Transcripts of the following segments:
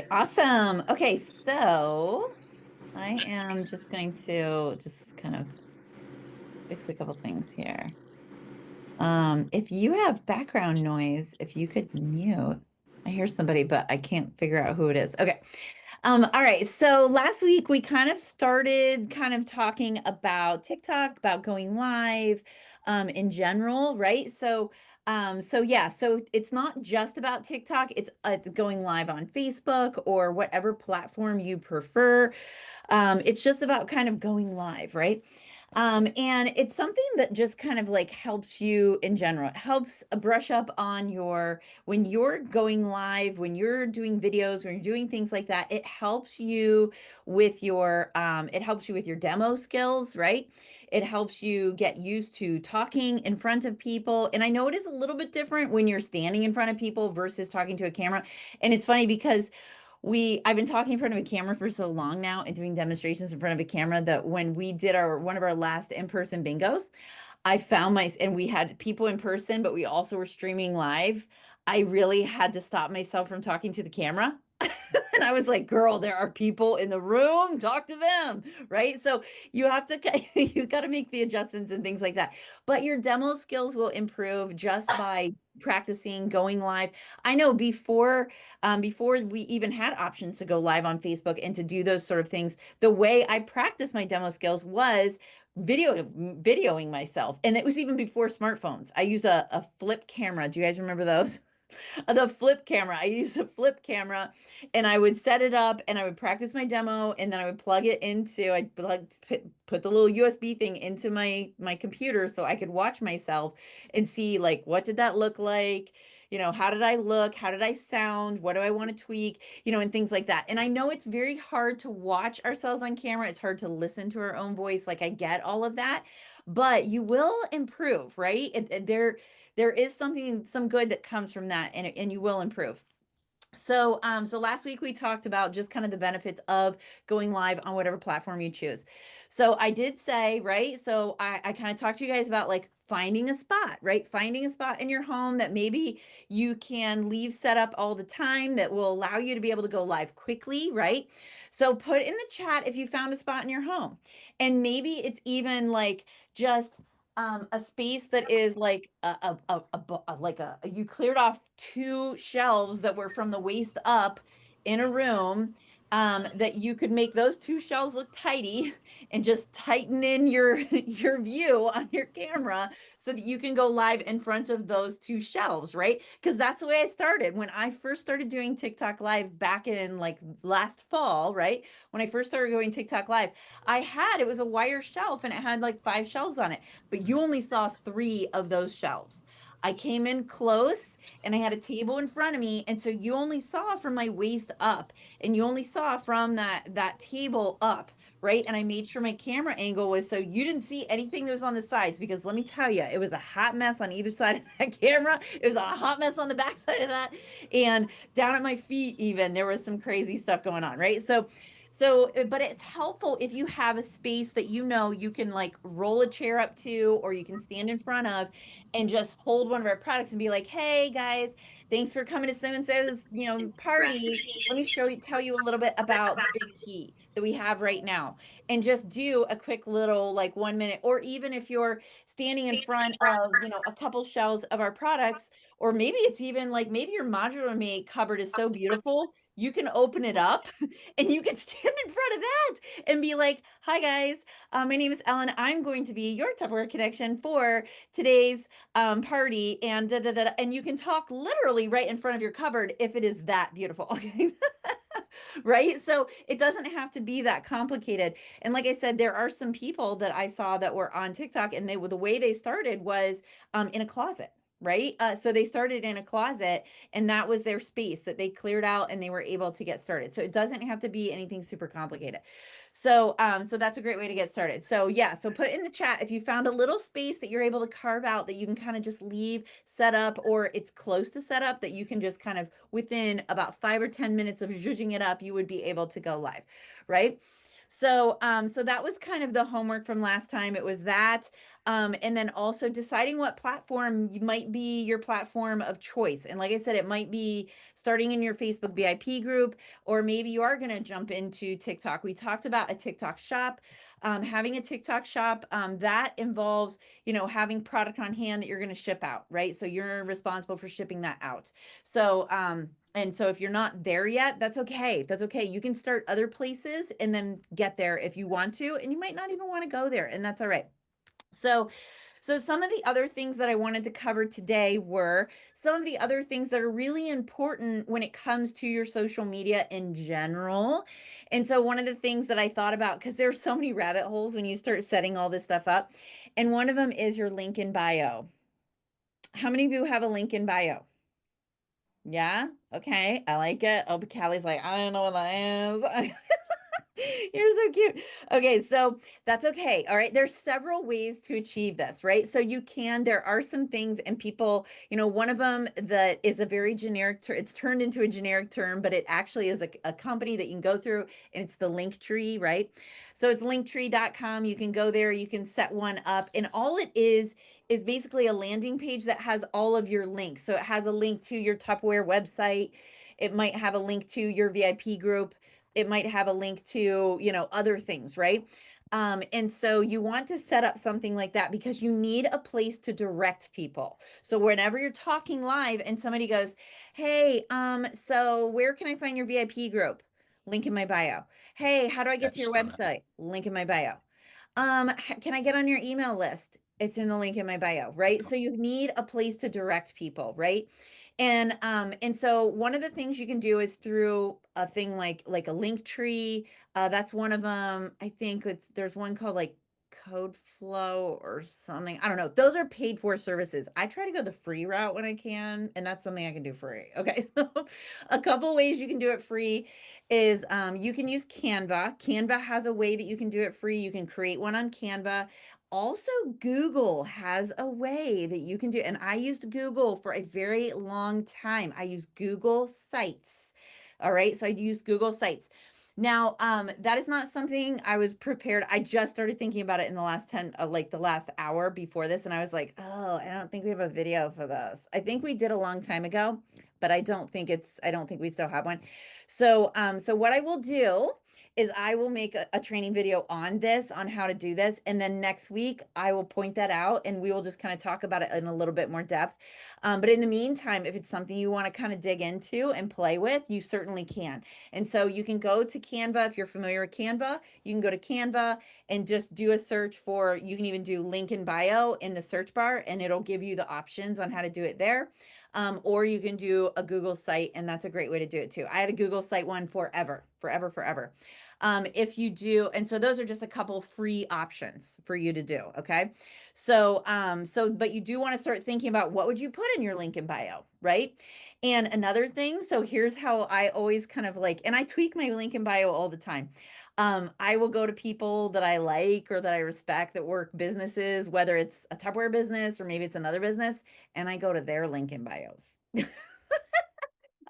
Awesome. Okay, so I am just going to just kind of fix a couple things here. If you have background noise, if you could mute. I hear somebody, but I can't figure out who it is. Okay. All right. So last week we kind of started kind of talking about TikTok, about going live, in general, right? So yeah, so it's not just about TikTok, it's going live on Facebook or whatever platform you prefer. It's just about kind of going live, right? And it's something that just kind of like helps you in general. It helps brush up on when you're going live, when you're doing videos, when you're doing things like that, it helps you with your demo skills, right? It helps you get used to talking in front of people. And I know it is a little bit different when you're standing in front of people versus talking to a camera. And it's funny because I've been talking in front of a camera for so long now and doing demonstrations in front of a camera that when we did one of our last in-person bingos, and we had people in person, but we also were streaming live. I really had to stop myself from talking to the camera. And I was like, girl, there are people in the room, talk to them, right? So you have to, you got to make the adjustments and things like that. But your demo skills will improve just by practicing going live. I know before we even had options to go live on Facebook and to do those sort of things, the way I practiced my demo skills was videoing myself. And it was even before smartphones. I used a flip camera. Do you guys remember those? The flip camera. I used a flip camera and I would set it up and I would practice my demo and then I would put the little USB thing into my computer so I could watch myself and see like what did that look like? How did I look? How did I sound? What do I want to tweak? And things like that. And I know it's very hard to watch ourselves on camera. It's hard to listen to our own voice. Like I get all of that, but you will improve, right? There is some good that comes from that, and you will improve. So last week we talked about just kind of the benefits of going live on whatever platform you choose. So I did say, right? So I kind of talked to you guys about like finding a spot, right? Finding a spot in your home that maybe you can leave set up all the time that will allow you to be able to go live quickly, right? So put in the chat if you found a spot in your home. And maybe it's even like just a space that is like you cleared off two shelves that were from the waist up in a room, that you could make those two shelves look tidy and just tighten in your your view on your camera so that you can go live in front of those two shelves, right? Because that's the way I started when I first started doing TikTok live back in like last fall, right? When I first started going TikTok live, it was a wire shelf and it had like five shelves on it, but you only saw three of those shelves. I came in close and I had a table in front of me. And so you only saw from my waist up and you only saw from that table up, right? And I made sure my camera angle was so you didn't see anything that was on the sides because let me tell you, it was a hot mess on either side of that camera. It was a hot mess on the back side of that. And down at my feet, even there was some crazy stuff going on, right? But it's helpful if you have a space that you can like roll a chair up to, or you can stand in front of and just hold one of our products and be like, hey guys, thanks for coming to so and so's, party. Let me tell you a little bit about the big tea that we have right now. And just do a quick little like 1 minute, or even if you're standing in front of, a couple shelves of our products, or maybe it's even like maybe your modular made cupboard is so beautiful, you can open it up and you can stand in front of that and be like, hi guys, my name is Ellen. I'm going to be your Tupperware connection for today's party, and da, da, da, da. And you can talk literally right in front of your cupboard if it is that beautiful. Okay. Right? So it doesn't have to be that complicated. And like I said, there are some people that I saw that were on TikTok, and the way they started was in a closet. Right. So they started in a closet, and that was their space that they cleared out and they were able to get started. So it doesn't have to be anything super complicated. So that's a great way to get started. So yeah, so put in the chat if you found a little space that you're able to carve out that you can kind of just leave set up, or it's close to set up that you can just kind of within about 5 or 10 minutes of zhuzhing it up, you would be able to go live, right? So that was kind of the homework from last time. It was that, and then also deciding what platform you might be your platform of choice. And like I said, it might be starting in your Facebook VIP group, or maybe you are going to jump into TikTok. We talked about a TikTok shop. Having a TikTok shop, that involves, having product on hand that you're going to ship out, right? So you're responsible for shipping that out. So if you're not there yet, that's okay. That's okay. You can start other places and then get there if you want to, and you might not even want to go there, and that's all right. So, so some of the other things that I wanted to cover today were some of the other things that are really important when it comes to your social media in general. And so one of the things that I thought about, because there's so many rabbit holes when you start setting all this stuff up, and one of them is your link in bio. How many of you have a link in bio? Yeah. Okay. I like it. Oh, but Callie's like, I don't know what that is. You're so cute. Okay, so that's okay. All right. There's several ways to achieve this, right? So there are some things, and people, one of them that is a very generic term, it's turned into a generic term, but it actually is a company that you can go through, and it's the link tree, right? So it's linktree.com. You can go there, you can set one up, and all it is basically a landing page that has all of your links. So it has a link to your Tupperware website. It might have a link to your VIP group. It might have a link to, other things, right? And so you want to set up something like that because you need a place to direct people. So whenever you're talking live and somebody goes, hey, so where can I find your VIP group? Link in my bio. Hey, how do I get to That's your smart. website? Link in my bio. Can I get on your email list? It's in the link in my bio, right? So you need a place to direct people, right? And so one of the things you can do is through a thing like a link tree. That's one of them. I think there's one called like Code Flow or something. I don't know. Those are paid for services. I try to go the free route when I can, and that's something I can do free. Okay. So a couple ways you can do it free is you can use Canva. Canva has a way that you can do it free. You can create one on Canva. Also, Google has a way that you can do, and I used Google for a very long time. I use Google Sites. All right, so I used Google Sites. Now, that is not something I was prepared. I just started thinking about it in the last 10, like the last hour before this, and I was like, oh, I don't think we have a video for this. I think we did a long time ago, but I don't think we still have one. So what I will do is I will make a training video on this, on how to do this. And then next week, I will point that out and we will just kind of talk about it in a little bit more depth. But in the meantime, if it's something you want to kind of dig into and play with, you certainly can. And so you can go to Canva. If you're familiar with Canva, you can go to Canva and just do a search for, you can even do link in bio in the search bar, and it'll give you the options on how to do it there. Or you can do a Google site, and that's a great way to do it too. I had a Google site one forever, forever, forever. If you do, and so those are just a couple free options for you to do. Okay. But you do want to start thinking about what would you put in your link in bio, right? And another thing, so here's how I always kind of like, and I tweak my link in bio all the time. I will go to people that I like or that I respect that work businesses, whether it's a Tupperware business or maybe it's another business, and I go to their link in bios.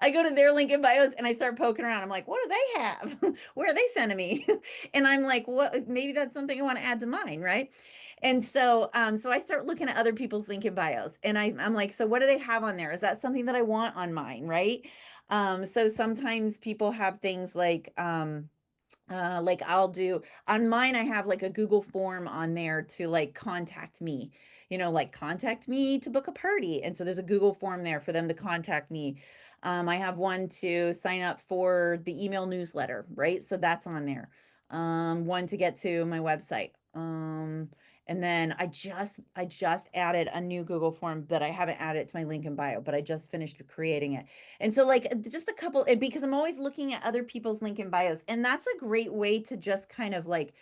I go to their link in bios and I start poking around. I'm like, what do they have? Where are they sending me? And I'm like, what? Maybe that's something I want to add to mine, right? And so I start looking at other people's link in bios, and I'm like, so what do they have on there? Is that something that I want on mine, right? So sometimes people have things like I'll do on mine, I have like a Google form on there to like contact me, like contact me to book a party. And so there's a Google form there for them to contact me. I have one to sign up for the email newsletter, right? So that's on there. One to get to my website. And then I just added a new Google form that I haven't added to my link in bio, but I just finished creating it. And so like just a couple, because I'm always looking at other people's link in bios, and that's a great way to just kind of like,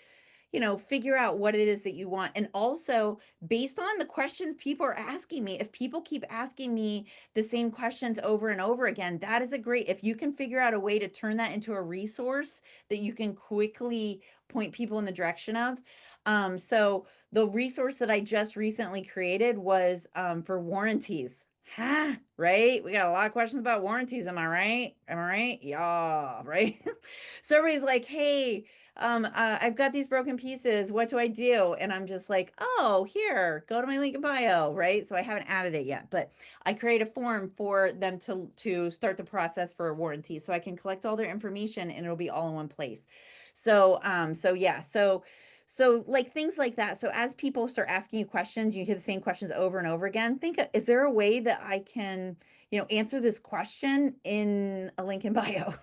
figure out what it is that you want. And also based on the questions people are asking me, if people keep asking me the same questions over and over again, that is a great, if you can figure out a way to turn that into a resource that you can quickly point people in the direction of. So the resource that I just recently created was for warranties. Right? We got a lot of questions about warranties. Am I right? Am I right? Yeah, right. So everybody's like, hey, I've got these broken pieces. What do I do? And I'm just like, oh, here, go to my link in bio, right? So I haven't added it yet, but I create a form for them to start the process for a warranty. So I can collect all their information and it'll be all in one place. So yeah, so like things like that. So as people start asking you questions, you hear the same questions over and over again. Think, is there a way that I can, answer this question in a link in bio?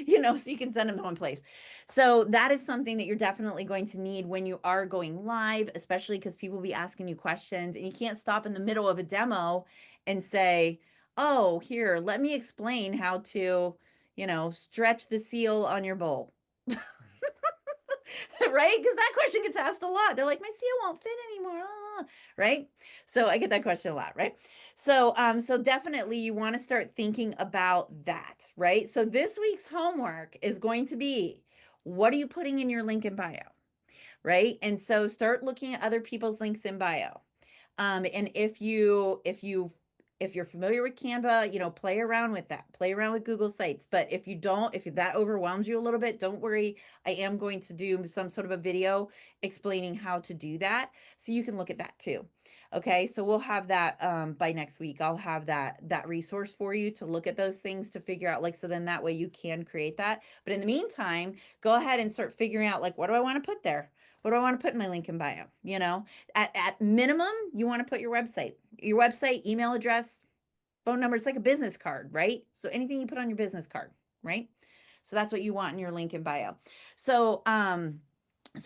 So you can send them to one place. So that is something that you're definitely going to need when you are going live, especially because people will be asking you questions and you can't stop in the middle of a demo and say, oh, here, let me explain how to, stretch the seal on your bowl. Right? Because that question gets asked a lot. They're like, my seal won't fit anymore. Right? So I get that question a lot, right? So definitely you want to start thinking about that, right? So this week's homework is going to be, what are you putting in your link in bio? Right? And so start looking at other people's links in bio. And if you're familiar with Canva, play around with that. Play around with Google Sites. But if you don't, if that overwhelms you a little bit, don't worry. I am going to do some sort of a video explaining how to do that, so you can look at that too. Okay, so we'll have that by next week. I'll have that resource for you to look at those things to figure out, like, so then that way you can create that. But in the meantime, go ahead and start figuring out, like, what do I want to put there? What do I want to put in my link in bio? At minimum, you want to put your website, email address, phone number. It's like a business card, right? So anything you put on your business card, right? So that's what you want in your link in bio. So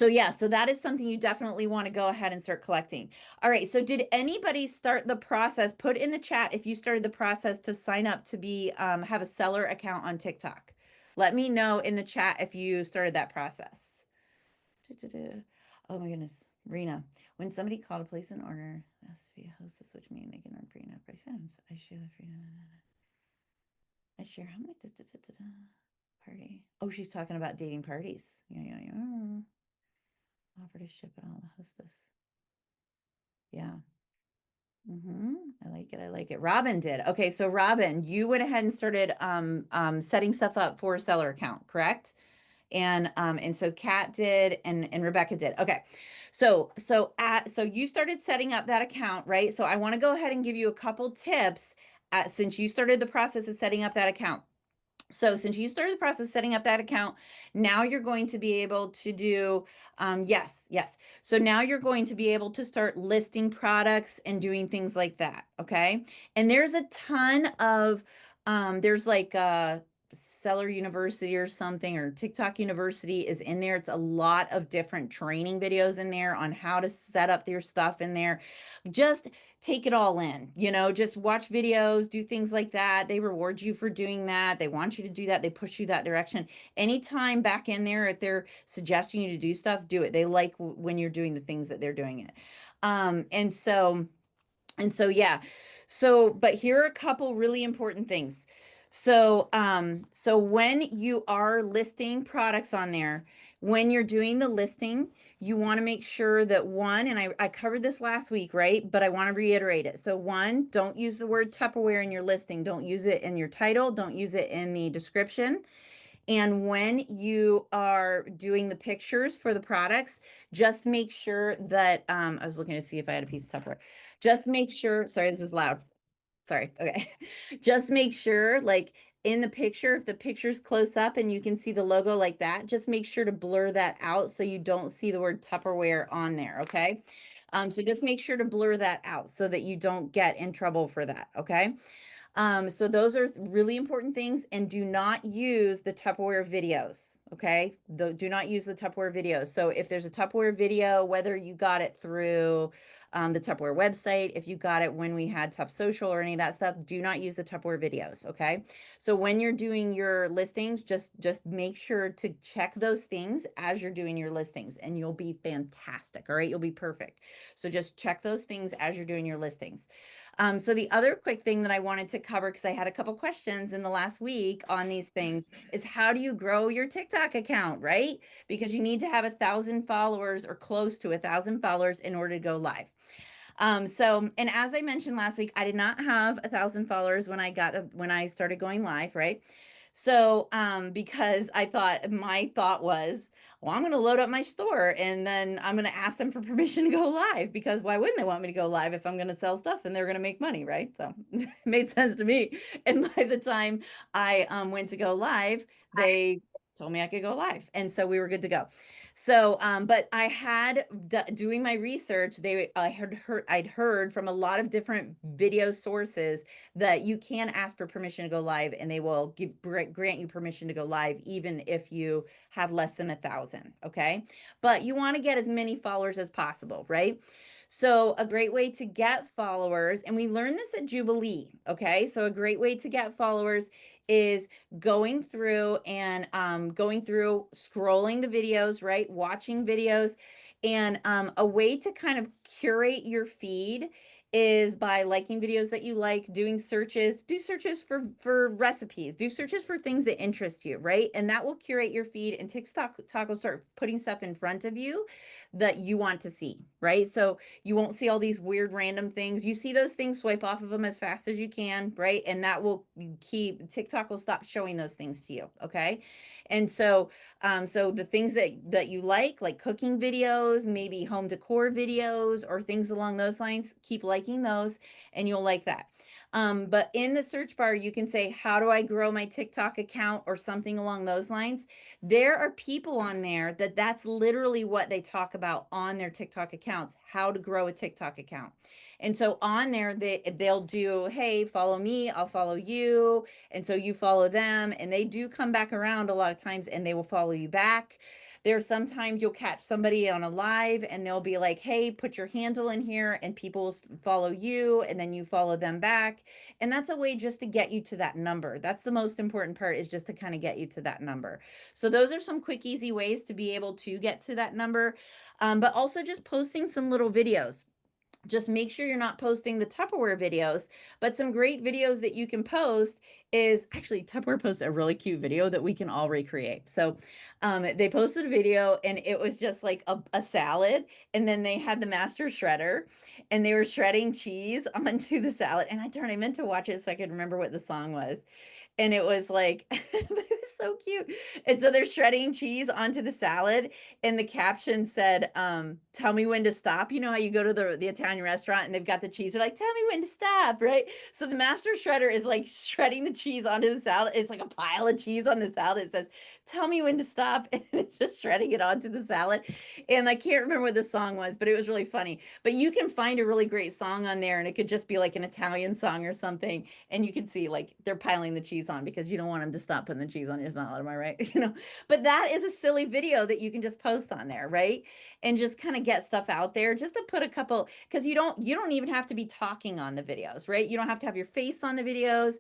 yeah, so that is something you definitely want to go ahead and start collecting. All right, so did anybody start the process? Put in the chat if you started the process to sign up to be have a seller account on TikTok. Let me know in the chat if you started that process. Oh my goodness, Rena. When somebody called to place an order, it has to be a host to switch me and they can earn free enough price items. I share the free. I share how many party. Oh, she's talking about dating parties. Yeah. Offer to ship it all the hostess. Yeah. I like it. I like it. Robin did. Okay, so Robin, you went ahead and started setting stuff up for a seller account, correct? And so Kat did and Rebecca did. Okay. So you started setting up that account, right? So I want to go ahead and give you a couple tips since you started the process of setting up that account. So since you started the process setting up that account, now you're going to be able to do, yes. So now you're going to be able to start listing products and doing things like that. Okay. And there's a ton of, there's like Seller University or something, or TikTok University is in there. It's a lot of different training videos in there on how to set up your stuff in there. Just take it all in, just watch videos, do things like that. They reward you for doing that. They want you to do that. They push you that direction. Anytime back in there, if they're suggesting you to do stuff, do it. They like when you're doing the things that they're doing it. Yeah. But here are a couple really important things. So when you are listing products on there, when you're doing the listing, you want to make sure that one, and I covered this last week, right? But I want to reiterate it. So one, don't use the word Tupperware in your listing. Don't use it in your title. Don't use it in the description. And when you are doing the pictures for the products, just make sure that, I was looking to see if I had a piece of Tupperware. Just make sure, sorry, this is loud. Sorry. Okay. Just make sure, like in the picture, if the picture's close up and you can see the logo like that, just make sure to blur that out so you don't see the word Tupperware on there. Okay. So just make sure to blur that out so that you don't get in trouble for that. Okay. So those are really important things, and do not use the Tupperware videos. Okay. Do not use the Tupperware videos. So if there's a Tupperware video, whether you got it through the Tupperware website, if you got it when we had Tup Social or any of that stuff, do not use the Tupperware videos. Okay. So when you're doing your listings, just make sure to check those things as you're doing your listings, and you'll be fantastic. All right. You'll be perfect. So just check those things as you're doing your listings. So the other quick thing that I wanted to cover, because I had a couple questions in the last week on these things, is how do you grow your TikTok account, right? Because you need to have 1,000 followers or close to 1,000 followers in order to go live. And as I mentioned last week, I did not have 1,000 followers when when I started going live, right? So, because my thought was, well, I'm going to load up my store and then I'm going to ask them for permission to go live, because why wouldn't they want me to go live if I'm going to sell stuff and they're going to make money, right? So it made sense to me. And by the time I went to go live, they told me I could go live, and so we were good to go. So, but I had doing my research. I'd heard from a lot of different video sources that you can ask for permission to go live, and they will grant you permission to go live even if you have less than 1,000. Okay, but you want to get as many followers as possible, right? So a great way to get followers, and we learned this at Jubilee. Okay, so a great way to get followers is going through scrolling the videos, right? Watching videos. And a way to kind of curate your feed is by liking videos that you like, doing searches, do searches for recipes, do searches for things that interest you, right? And that will curate your feed, and TikTok will start putting stuff in front of you that you want to see, right? So you won't see all these weird random things. You see those things, swipe off of them as fast as you can, right? And that will keep TikTok will stop showing those things to you, okay? And so the things that you like cooking videos, maybe home decor videos or things along those lines, keep liking those and you'll like that. But in the search bar, you can say, how do I grow my TikTok account or something along those lines. There are people on there that's literally what they talk about on their TikTok accounts, how to grow a TikTok account. And so on there, they'll do, hey, follow me, I'll follow you. And so you follow them, and they do come back around a lot of times and they will follow you back. There's sometimes you'll catch somebody on a live and they'll be like, hey, put your handle in here, and people will follow you and then you follow them back. And that's a way just to get you to that number. That's the most important part, is just to kind of get you to that number. So those are some quick, easy ways to be able to get to that number. But also just posting some little videos. Just make sure you're not posting the Tupperware videos, but some great videos that you can post is actually Tupperware posted a really cute video that we can all recreate. So they posted a video and it was just like a salad, and then they had the master shredder and they were shredding cheese onto the salad. And I meant to watch it so I could remember what the song was, and it was like it was so cute. And so they're shredding cheese onto the salad, and the caption said, tell me when to stop. You know how you go to the Italian restaurant and they've got the cheese, they're like, tell me when to stop, right? So the master shredder is like shredding the cheese onto the salad. It's like a pile of cheese on the salad. It says, tell me when to stop, and it's just shredding it onto the salad. And I can't remember what the song was, but it was really funny. But you can find a really great song on there, and it could just be like an Italian song or something, and you can see like they're piling the cheese on because you don't want them to stop putting the cheese on your salad. Am I right? But that is a silly video that you can just post on there, right? And just kind of get stuff out there, just to put a couple, because you don't even have to be talking on the videos, right? You don't have to have your face on the videos.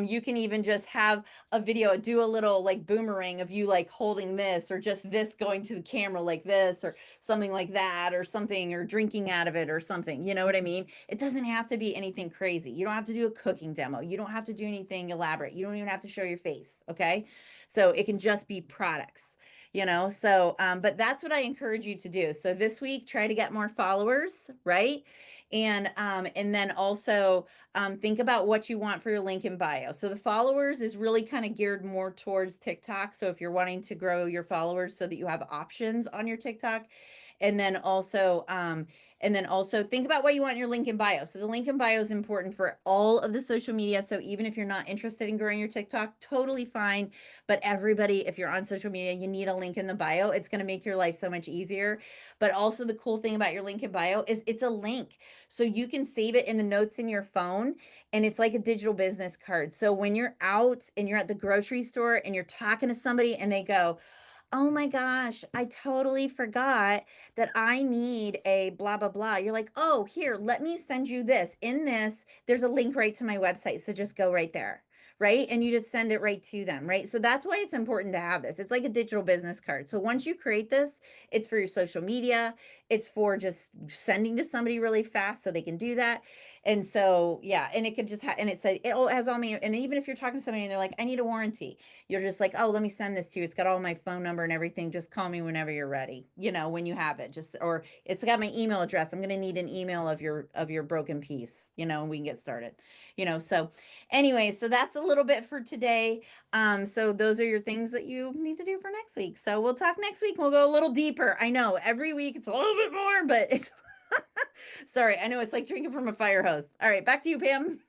You can even just have a video, do a little like boomerang of you like holding this, or just this going to the camera like this, or something like that, or something, or drinking out of it or something. You know what I mean? It doesn't have to be anything crazy. You don't have to do a cooking demo. You don't have to do anything elaborate. You don't even have to show your face. Okay. So it can just be products, So, but that's what I encourage you to do. So this week, try to get more followers, right? And then also think about what you want for your link in bio. So the followers is really kind of geared more towards TikTok. So if you're wanting to grow your followers so that you have options on your TikTok, and then also think about what you want in your link in bio. So the link in bio is important for all of the social media. So even if you're not interested in growing your TikTok, totally fine. But everybody, if you're on social media, you need a link in the bio. It's going to make your life so much easier. But also the cool thing about your link in bio is it's a link. So you can save it in the notes in your phone, and it's like a digital business card. So when you're out and you're at the grocery store and you're talking to somebody and they go, oh my gosh, I totally forgot that I need a blah, blah, blah. You're like, oh, here, let me send you this. In this, there's a link right to my website. So just go right there. right? And you just send it right to them, right? So that's why it's important to have this. It's like a digital business card. So once you create this, it's for your social media, it's for just sending to somebody really fast so they can do that. And so, yeah, and it could just and it said it has all me. And even if you're talking to somebody and they're like, I need a warranty, you're just like, oh, let me send this to you. It's got all my phone number and everything. Just call me whenever you're ready. When you have it. Just or it's got my email address. I'm gonna need an email of your broken piece. And we can get started. So anyway, so that's a little bit for today. So those are your things that you need to do for next week. So we'll talk next week. We'll go a little deeper. I know every week it's a little bit more, but it's sorry. I know it's like drinking from a fire hose. All right, back to you, Pam.